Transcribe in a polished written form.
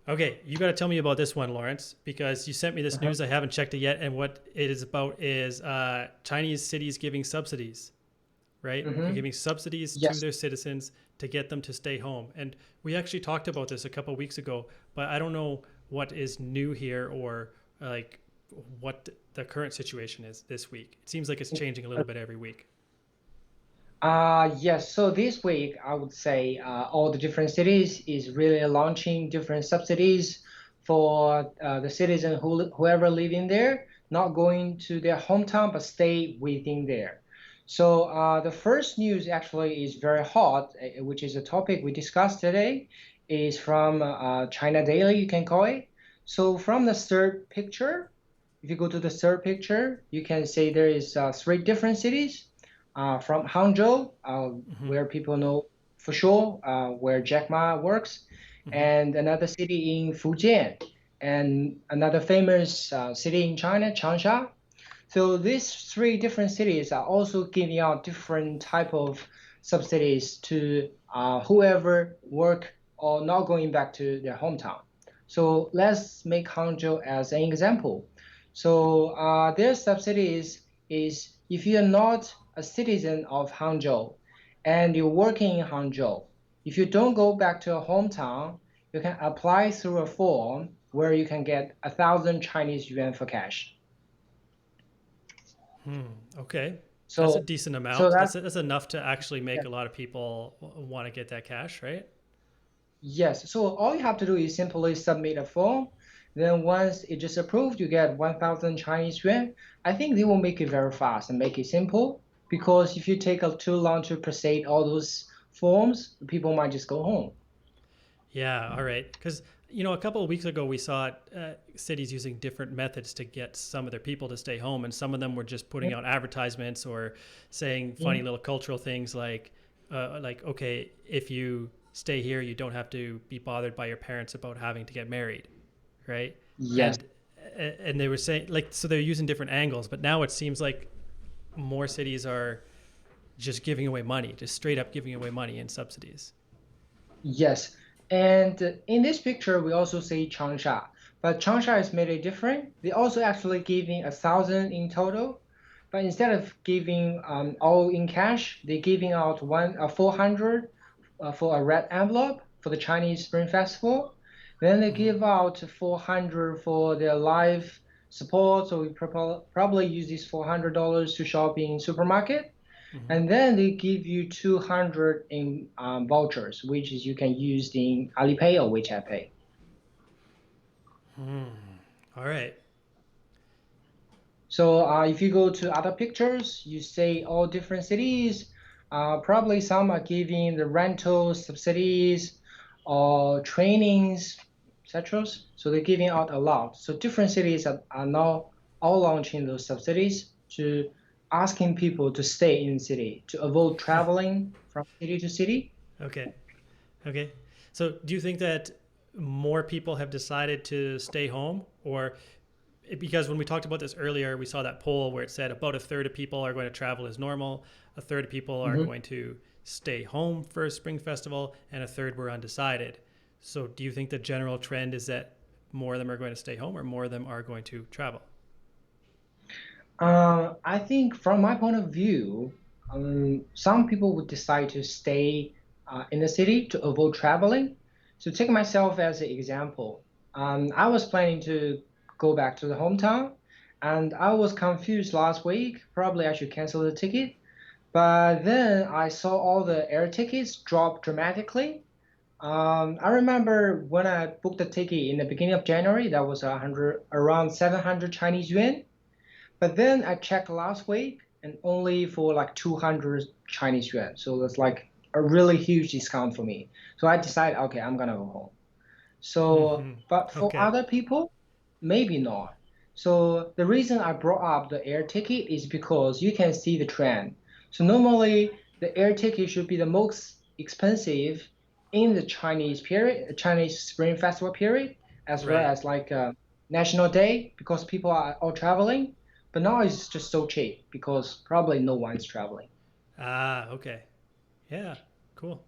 Okay, you got to tell me about this one, Lawrence, because you sent me this Uh-huh. news. I haven't checked it yet, and what it is about is Chinese cities giving subsidies, right? They're Mm-hmm. giving subsidies to Yes. their citizens to get them to stay home. And we actually talked about this a couple of weeks ago, but I don't know what is new here or like what the current situation is this week. It seems like it's changing a little bit every week. Yes. So this week, I would say all the different cities is really launching different subsidies for the citizen whoever live in there, not going to their hometown but stay within there. So the first news actually is very hot, which is a topic we discussed today, is from China Daily, you can call it. So from the third picture, if you go to the third picture, you can say there is three different cities from Hangzhou, Hmm. where people know for sure where Jack Ma works, Hmm. and another city in Fujian, and another famous city in China, Changsha. So these three different cities are also giving out different type of subsidies to whoever work or not going back to their hometown. So let's make Hangzhou as an example. So their subsidies is if you're not a citizen of Hangzhou and you're working in Hangzhou, if you don't go back to your hometown, you can apply through a form where you can get 1,000 Chinese yuan for cash. Okay, that's a So, decent so amount. that That's enough to actually yeah, make a lot of people want to get that cash, right? yes. So all you have to do is simply submit a form. Then once it is approved, you get 1,000 Chinese yuan. I think they will make it very fast and make it simple because if you take too long to proceed all those forms, people might just go home. Yeah, all right. Because a couple of weeks ago we saw cities using different methods to get some of their people to stay home, and some of them were just putting out advertisements or saying funny Mhm. little cultural things like okay, if you stay here, you don't have to be bothered by your parents about having to get married, right? Yes. And and they were saying like so they're using different angles, but now it seems like more cities are just giving away money, just straight up giving away money in subsidies. Yes. And in this picture, we also see Changsha, but Changsha is made it different. They also actually giving 1,000 in total, but instead of giving all in cash, they're giving out 400 for a red envelope for the Chinese Spring Festival. Then they Mm-hmm. give out 400 for their live support. So we probably use this $400 to shop in supermarket. Mm-hmm. And then they give you 200 in vouchers, which is you can use in Alipay or WeChat Pay. All right. So if you go to other pictures, you say all different cities. Probably some are giving the rental subsidies or trainings, etc. So they're giving out a lot. So different cities are now all launching those subsidies to asking people to stay in the city to avoid traveling from city to city. Okay. Okay. So do you think that more people have decided to stay home or because when we talked about this earlier, we saw that poll where it said about a third of people are going to travel as normal, a third of people are Mhm. going to stay home for a spring festival, and a third were undecided. So do you think the general trend is that more of them are going to stay home or more of them are going to travel? I think from my point of view, some people would decide to stay in the city to avoid traveling. So take myself as an example. I was planning to go back to the hometown, and I was confused last week. Probably I should cancel the ticket. But then I saw all the air tickets drop dramatically. I remember when I booked the ticket in the beginning of January, that was around 700 Chinese yuan. But then I checked last week and only for like 200 Chinese yuan. So that's like a really huge discount for me. So I decided, okay, I'm gonna go home. So, Mm-hmm. but for Okay. other people, maybe not. So the reason I brought up the air ticket is because you can see the trend. So normally the air ticket should be the most expensive in the Chinese period, Chinese Spring Festival period, as well Right. as like National Day because people are all traveling. But now it's just so cheap because probably no one's traveling. Ah, okay. Yeah. Cool.